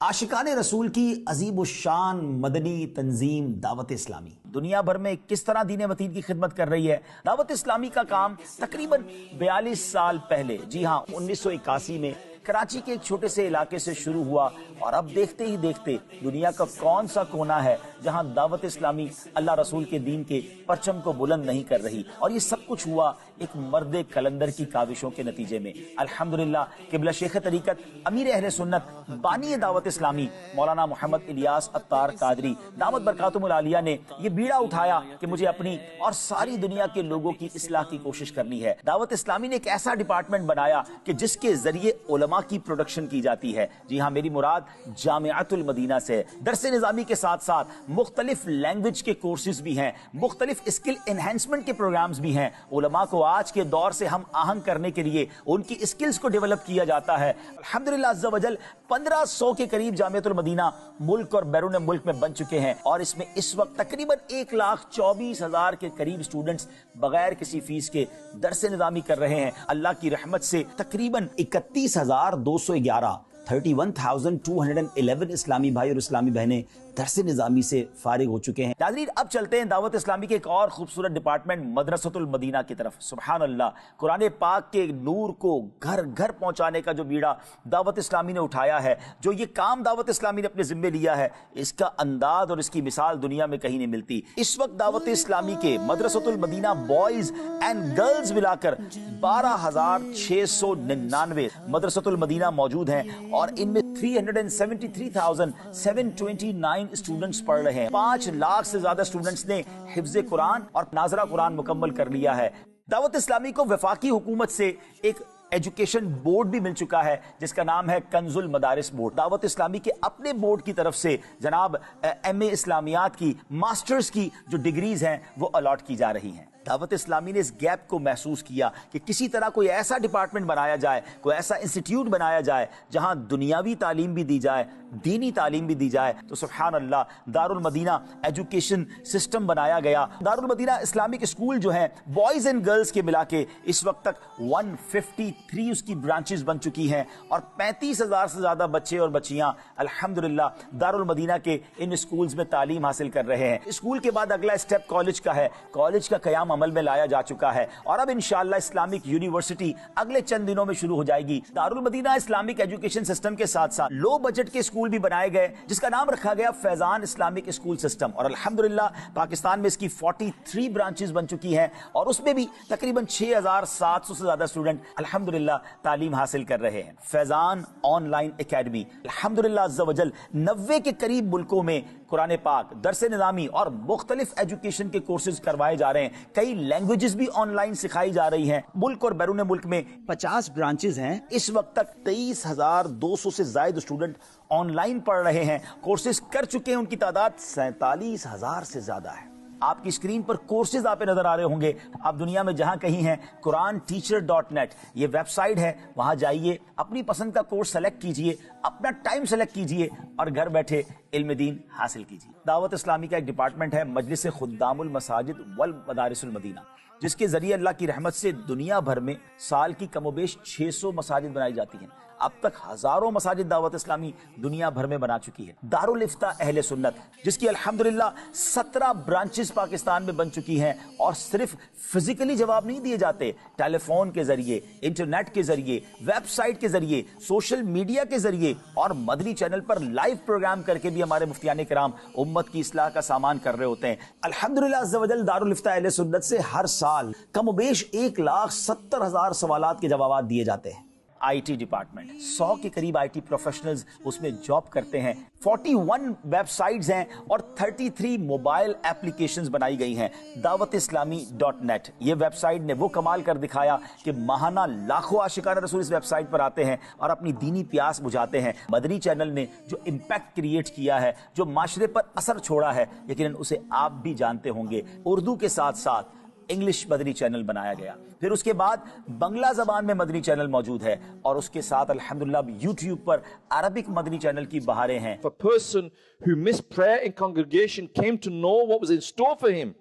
आशिकान रसूल की अजीब उशान मदनी तंजीम दावत इस्लामी दुनिया भर में किस तरह दीन वतीन की खिदमत कर रही है। दावत इस्लामी का काम तकरीबन 42 साल पहले, जी हाँ 1981 में कराची के एक छोटे से इलाके से शुरू हुआ और अब देखते ही देखते दुनिया का कौन सा कोना है जहां दावत इस्लामी अल्लाह रसूल के दीन के परचम को बुलंद नहीं कर रही। और ये सब कुछ हुआ एक मर्द कलंदर की काविशों के नतीजे में। अल्हम्दुलिल्लाह किबला शेख तरीकत अमीर अहले सुन्नत बानी दावत इस्लामी मौलाना मोहम्मद इलियास अत्तार कादरी दामत बरकातुहुल आलिया ने ये बीड़ा उठाया कि मुझे अपनी और सारी दुनिया के लोगों की इस्लाह की कोशिश करनी है। दावत इस्लामी ने एक ऐसा डिपार्टमेंट बनाया कि जिसके जरिए उलमा की प्रोडक्शन की जाती है। जी हाँ, मेरी मुराद जामिअतुल मदीना से। दरसे निजामी के साथ साथ मुख्तलिफ लैंग्वेज के कोर्सेज भी हैं, मुख्तलिफ स्किल एनहेंसमेंट के प्रोग्राम्स भी हैं। उलमा को आज के दौर से हम आहंग करने के लिए उनकी स्किल्स को डेवलप किया जाता है। अल्हम्दुलिल्लाह अज़्ज़ा वजल 1500 के करीब जामिअतुल मदीना मुल्क और बैरून मुल्क में बन चुके हैं और इसमें इस वक्त तकरीबन 1,24,000 के करीब स्टूडेंट्स बगैर किसी फीस के दरसे निजामी कर रहे हैं। अल्लाह की रहमत से तकरीबन 31,211 31,211 इस्लामी भाई और इस्लामी बहनें दरसे निजामी से फारिग हो चुके हैं। नाज़रीन, अब चलते हैं दावत इस्लामी के एक और खूबसूरत डिपार्टमेंट मदरसतुल मदीना की तरफ। सुभान अल्लाह, कुरान पाक के नूर को घर घर पहुंचाने का जो बीड़ा दावत इस्लामी ने उठाया है, जो ये काम दावत इस्लामी ने अपने जिम्मे लिया है, इसका अंदाज और इसकी मिसाल दुनिया में कहीं नहीं मिलती। इस वक्त दावत इस्लामी के मदरसतुल मदीना बॉयज एंड गर्ल्स मिलाकर 12,699 मदरसतुल मदीना मौजूद हैं और इनमें 373,729 स्टूडेंट्स पढ़ रहे हैं। 5 लाख से ज्यादा स्टूडेंट्स ने हिफ्ज़े कुरान और नाज़रा कुरान मुकम्मल कर लिया है। दावत इस्लामी को वफाकी हुकूमत से एक एजुकेशन बोर्ड भी मिल चुका है जिसका नाम है कंजुल मदारिस बोर्ड। दावत इस्लामी के अपने बोर्ड की तरफ से जनाब एमए इस्लामियात की, मास्टर्स की जो डिग्रीज हैं वो अलॉट की जा रही हैं। दावत इस्लामी ने इस गैप को महसूस किया कि किसी तरह कोई ऐसा डिपार्टमेंट बनाया जाए, कोई ऐसा इंस्टीट्यूट बनाया जाए जहां दुनियावी तालीम भी दी जाए, दीनी तालीम भी दी जाए। तो सुभान अल्लाह, दारुल मदीना एजुकेशन सिस्टम बनाया गया। दारुल मदीना इस्लामिक स्कूल जो है बॉयज एंड गर्ल्स के मिला के इस वक्त तक 153 उसकी ब्रांचेस बन चुकी हैं और 35,000 से ज्यादा बच्चे और बच्चियां अल्हम्दुलिल्लाह दारुल मदीना के इन स्कूल्स में तालीम हासिल कर रहे हैं। स्कूल के बाद अगला स्टेप कॉलेज का है। कॉलेज का कयाम अमल में लाया जा चुका है और अब इंशाअल्लाह इस्लामिक यूनिवर्सिटी अगले चंद दिनों में शुरू हो जाएगी। Darul Madina Islamic education system के साथ साथ लो बजट के स्कूल भी बनाए गए जिसका नाम रखा गया फैजान इस्लामिक स्कूल सिस्टम और अल्हम्दुलिल्लाह पाकिस्तान में इसकी 43 ब्रांचेस बन चुकी हैं और उसमें भी तकरीबन 6,700 से ज्यादा स्टूडेंट अल्हम्दुलिल्लाह तालीम हासिल कर रहे हैं। फैजान ऑनलाइन एकेडमी अल्हम्दुलिल्लाह अज़्ज़ा वजल 90 के करीब मुल्कों में कुरान पाक, दरसे निज़ामी और मुख्तलिफ एजुकेशन के कोर्सेज करवाए जा रहे हैं। कई लैंग्वेजेस भी ऑनलाइन सिखाई जा रही हैं। मुल्क और बैरून मुल्क में 50 ब्रांचेस हैं। इस वक्त तक 23,200 से ज्यादा स्टूडेंट ऑनलाइन पढ़ रहे हैं। कोर्सेज कर चुके हैं, उनकी तादाद 47,000 से ज्यादा है। आपकी स्क्रीन पर कोर्सेज आप नजर आ रहे होंगे। आप दुनिया में जहां कहीं हैं, quranteacher.net ये वेबसाइट है, वहां जाइए, अपनी पसंद का कोर्स सेलेक्ट कीजिए, अपना टाइम सेलेक्ट कीजिए और घर बैठे इल्म दीन हासिल कीजिए। दावत इस्लामी का एक डिपार्टमेंट है मजलिस खुद्दामुल मसाजिद वल मदारिसुल मदीना, जिसके जरिए अल्लाह की रहमत से दुनिया भर में साल की कमोबेश 600 मसाजिद बनाई जाती हैं। अब तक हजारों मसाजिद दावत इस्लामी दुनिया भर में बना चुकी है। दारुल इफ्ता अहले सुन्नत जिसकी अल्हम्दुलिल्लाह 17 ब्रांचेस पाकिस्तान में बन चुकी हैं और सिर्फ फिजिकली जवाब नहीं दिए जाते, टेलीफोन के जरिए, इंटरनेट के जरिए, वेबसाइट के जरिए, सोशल मीडिया के जरिए और मदनी चैनल पर लाइव प्रोग्राम करके भी हमारे मुफ्तियान किराम उम्मत की इस्लाह का सामान कर रहे होते हैं। अल्हम्दुलिल्लाह अज़्ज़ा वजल दारुल इफ्ता अहले सुन्नत से हर साल कमोबेश 1,70,000 सवालात के जवाब दिए जाते हैं। आईटी डिपार्टमेंट 100 के करीब आईटी प्रोफेशनल्स उसमें जॉब करते हैं। 41 वेबसाइट्स हैं और 33 मोबाइल एप्लीकेशंस बनाई गई हैं। दावत इस्लामी.net ये वेबसाइट ने वो कमाल कर दिखाया कि माहाना लाखों आशिकान रसूल इस वेबसाइट पर आते हैं और अपनी दीनी प्यास बुझाते हैं। मदनी चैनल ने जो इम्पैक्ट क्रिएट किया है, जो माशरे पर असर छोड़ा है, यकीनन उसे आप भी जानते होंगे। उर्दू के साथ साथ इंग्लिश मदनी चैनल बनाया गया, फिर उसके बाद बंगला जबान में मदनी चैनल मौजूद है और उसके साथ अल्हम्दुलिल्लाह यूट्यूब पर अरबिक मदनी चैनल की बहारें हैं। If a person who missed prayer in congregation came to know what was in store for him,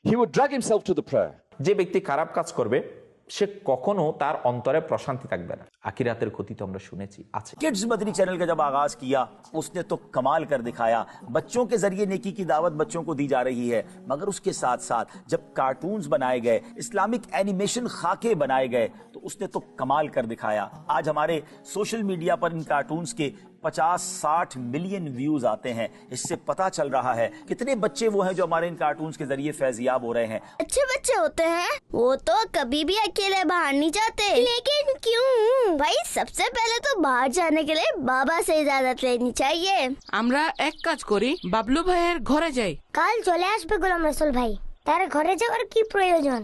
he would drag himself to the prayer. যে ব্যক্তি খারাপ কাজ করবে সে কখনো তার অন্তরে প্রশান্তি থাকবে না। আখিরাতের ক্ষতি তো আমরা শুনেছি আছে। किड्स मदनी चैनल का जब आगाज किया उसने तो कमाल कर दिखाया। बच्चों के जरिए नेकी की दावत बच्चों को दी जा रही है, मगर उसके साथ साथ जब कार्टून्स बनाए गए, इस्लामिक एनिमेशन खाके बनाए गए, तो उसने तो कमाल कर दिखाया। आज हमारे सोशल मीडिया पर इन कार्टून्स के 50-60 मिलियन व्यूज आते हैं। इससे पता चल रहा है कितने बच्चे वो हैं जो हमारे इन कार्टून्स के जरिए फैजियाब हो रहे हैं। अच्छे बच्चे होते हैं, वो तो कभी भी अकेले बाहर नहीं जाते। लेकिन क्यों? भाई सबसे पहले तो बाहर जाने के लिए बाबा से इजाजत लेनी चाहिए। আমরা এক কাজ করি, বাবলু ভাইয়ের ঘরে যাই। কাল চলে আসবে গোলাম রসুল ভাই, তার ঘরে যাওয়ার কি প্রয়োজন?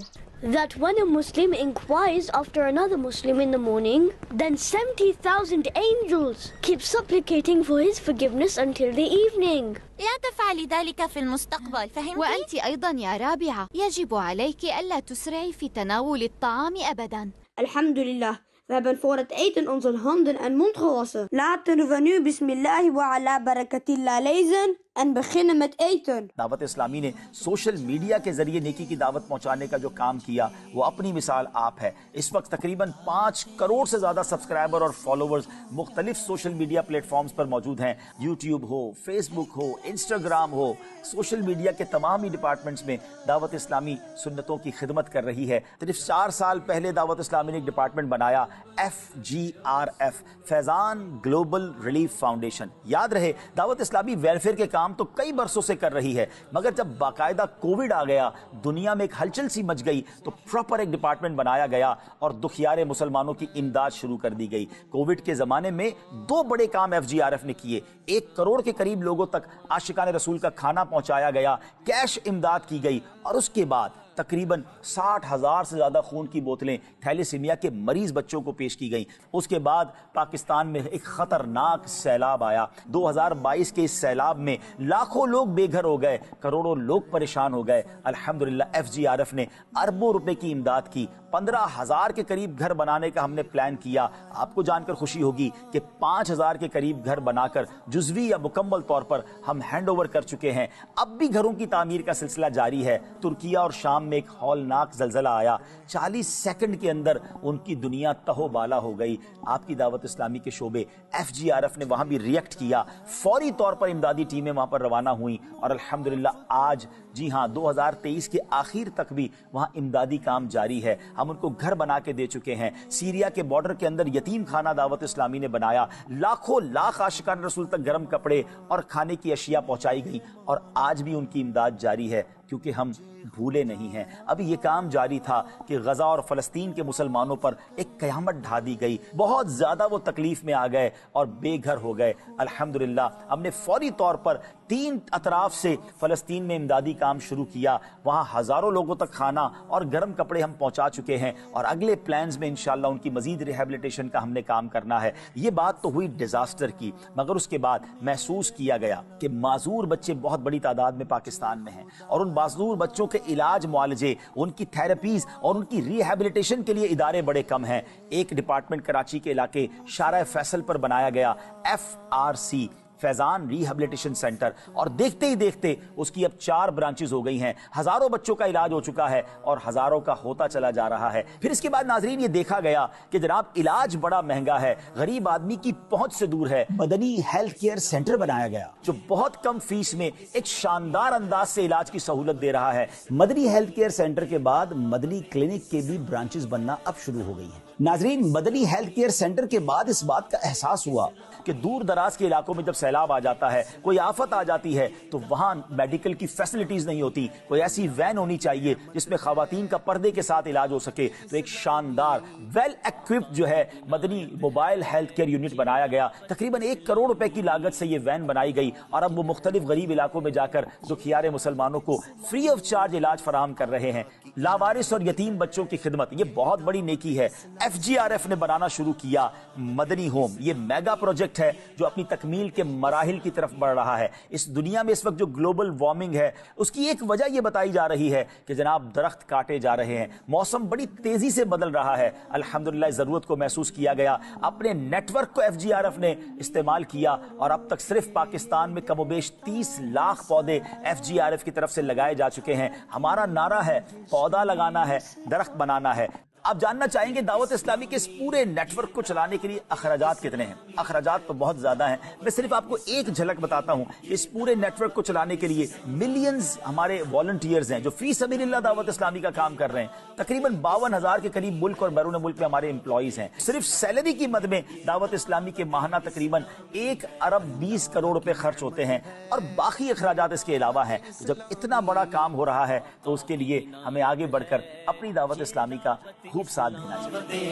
That when a Muslim inquires after another Muslim in the morning, then 70,000 angels keep supplicating for his forgiveness until the evening. لا تفعلي ذلك في المستقبل، فهمتي؟ وأنت أيضا يا رابعة يجب عليك ألا تسرعي في تناول الطعام أبدا. Alhamdulillah, we hebben voor het eten onze handen en mond gewassen. Laten we nu Bismillah wa ala barakatillah lezen en beginnen met eten. Dawat Islami ने सोशल मीडिया के जरिए नेकी की दावत पहुंचाने का जो काम किया वो अपनी मिसाल आप है। इस वक्त तकरीबन 5 करोड़ से ज्यादा सब्सक्राइबर और फॉलोवर्स मुख्तलिफ सोशल मीडिया प्लेटफॉर्म्स पर मौजूद हैं। यूट्यूब हो, फेसबुक हो, इंस्टाग्राम हो, सोशल मीडिया के तमाम ही डिपार्टमेंट्स में दावत इस्लामी सुन्नतों की खिदमत कर रही है। सिर्फ 4 साल पहले दावत इस्लामी ने एक डिपार्टमेंट बनाया, FGRF, Faizan global relief foundation. याद रहे, दावत इस्लामी वेलफेयर के काम तो कई बरसों से कर रही है, मगर जब बाकायदा कोविड आ गया, दुनिया में एक हलचल सी मच गई, तो प्रॉपर एक डिपार्टमेंट बनाया गया और दुखियारे मुसलमानों की इमदाद शुरू कर दी गई। कोविड के जमाने में 2 बड़े काम FGRF ने किए। 1 करोड़ के करीब लोगों तक आशिकाने रसूल का खाना पहुंचाया गया, कैश इमदाद की गई, और उसके बाद तकरीबन 60,000 से ज़्यादा खून की बोतलें थैलेसीमिया के मरीज बच्चों को पेश की गई। उसके बाद पाकिस्तान में एक ख़तरनाक सैलाब आया। 2022 के इस सैलाब में लाखों लोग बेघर हो गए, करोड़ों लोग परेशान हो गए। अल्हम्दुलिल्लाह FGRF ने अरबों रुपए की इमदाद की। 15,000 के करीब घर बनाने का हमने प्लान किया। आपको जानकर खुशी होगी कि 5,000 के करीब घर बनाकर जुज़वी या मुकम्मल तौर पर हम हैंड ओवर कर चुके हैं। अब भी घरों की तामीर का सिलसिला जारी है। तुर्किया और शाम में एक हौलनाक जलजला आया, 40 सेकंड के अंदर उनकी दुनिया तहोबाला हो गई। आपकी दावत इस्लामी के शोबे FGRF ने वहां भी रिएक्ट किया, फौरी तौर पर इमदादी टीमें वहां पर रवाना हुई और अल्हम्दुलिल्लाह आज, जी हां, 2023 के आखिर तक भी वहां इमदादी काम जारी है। हम उनको घर बना के दे चुके हैं। सीरिया के बॉर्डर के अंदर यतीम खाना दावत इस्लामी ने बनाया। लाखों लाख आशिकान रसूल तक गर्म कपड़े और खाने की अशिया पहुंचाई गई और आज भी उनकी इमदाद जारी है, क्योंकि हम भूले नहीं हैं। अभी ये काम जारी था कि गजा और फलस्तीन के मुसलमानों पर एक कयामत ढा दी गई। बहुत ज्यादा वो तकलीफ में आ गए और बेघर हो गए। अल्हम्दुलिल्लाह हमने फौरी तौर पर 3 अतराफ से फलस्तीन में इमदादी काम शुरू किया। वहां हजारों लोगों तक खाना और गर्म कपड़े हम पहुंचा चुके हैं और अगले प्लान्स में इंशाल्लाह उनकी मजीद रिहेबिलिटेशन का हमने काम करना है। ये बात तो हुई डिजास्टर की, मगर उसके बाद महसूस किया गया कि माजूर बच्चे बहुत बड़ी तादाद में पाकिस्तान में हैं और उन माजूर बच्चों के इलाज, मुआलजे, उनकी थेरेपीज और उनकी रिहेबिलिटेशन के लिए इदारे बड़े कम हैं। एक डिपार्टमेंट कराची के इलाके शारा फैसल पर बनाया गया, FRC, फैजान रिहेबिलिटेशन सेंटर, और देखते ही देखते उसकी अब 4 ब्रांचेस हो गई हैं। हजारों बच्चों का इलाज हो चुका है और हजारों का होता चला जा रहा है। फिर इसके बाद नाजरीन ये देखा गया कि जनाब इलाज बड़ा महंगा है, गरीब आदमी की पहुंच से दूर है। मदनी हेल्थ केयर सेंटर बनाया गया जो बहुत कम फीस में एक शानदार अंदाज से इलाज की सहूलत दे रहा है। मदनी हेल्थ केयर सेंटर के बाद मदनी क्लिनिक के भी ब्रांचेस बनना अब शुरू हो गई हैं। नाजरीन, मदनी हेल्थ केयर सेंटर के बाद इस बात का एहसास हुआ कि दूर दराज के इलाकों में जब सैलाब आ जाता है, कोई आफत आ जाती है, तो वहां मेडिकल की फैसिलिटीज नहीं होती। कोई ऐसी वैन होनी चाहिए जिसमें खवातीन का पर्दे के साथ इलाज हो सके। तो एक शानदार वेल इक्विप्ड जो है Madani mobile health care unit बनाया गया। तकरीबन 1 करोड़ रुपए की लागत से ये वैन बनाई गई और अब वो मुख्तलिफ गरीब इलाकों में जाकर दुखियारे मुसलमानों को फ्री ऑफ चार्ज इलाज फराहम कर रहे हैं। लावारिस और यतीम बच्चों की खिदमत, ये बहुत बड़ी नेकी है। FGRF ने बनाना शुरू किया मदनी होम। ये मेगा प्रोजेक्ट है जो अपनी तकमील के मराहिल की तरफ बढ़ रहा है। इस दुनिया में इस वक्त जो ग्लोबल वार्मिंग है उसकी एक वजह यह बताई जा रही है कि जनाब दरख्त काटे जा रहे हैं, मौसम बड़ी तेजी से बदल रहा है। अल्हम्दुलिल्लाह जरूरत को महसूस किया गया, अपने नेटवर्क को FGRF ने इस्तेमाल किया और अब तक सिर्फ पाकिस्तान में कमोबेश 30 लाख पौधे FGRF की तरफ से लगाए जा चुके हैं। हमारा नारा है पौधा लगाना है, दरख्त बनाना है। آپ جاننا چاہیں گے دعوت اسلامی کے اس پورے نیٹ ورک کو چلانے کے لیے اخراجات کتنے ہیں؟ اخراجات تو بہت زیادہ ہیں. میں صرف آپ کو ایک جھلک بتاتا ہوں. اس پورے نیٹ ورک کو چلانے کے لیے ملینز ہمارے والنٹیئرز ہیں جو فی سبیل اللہ دعوت اسلامی کا کام کر رہے ہیں. تقریباً 52,000 کے قریب ملک اور بیرون ملک میں ہمارے امپلائیز ہیں. صرف سیلری کی مد میں دعوت اسلامی کے ماہانہ تقریباً 1 ارب 20 کروڑ روپے خرچ ہوتے ہیں اور باقی اخراجات اس کے علاوہ ہیں. جب اتنا بڑا کام ہو رہا ہے تو اس کے لیے ہمیں آگے بڑھ کر اپنی دعوت اسلامی کا خوب ساتھ دینا چاہیے.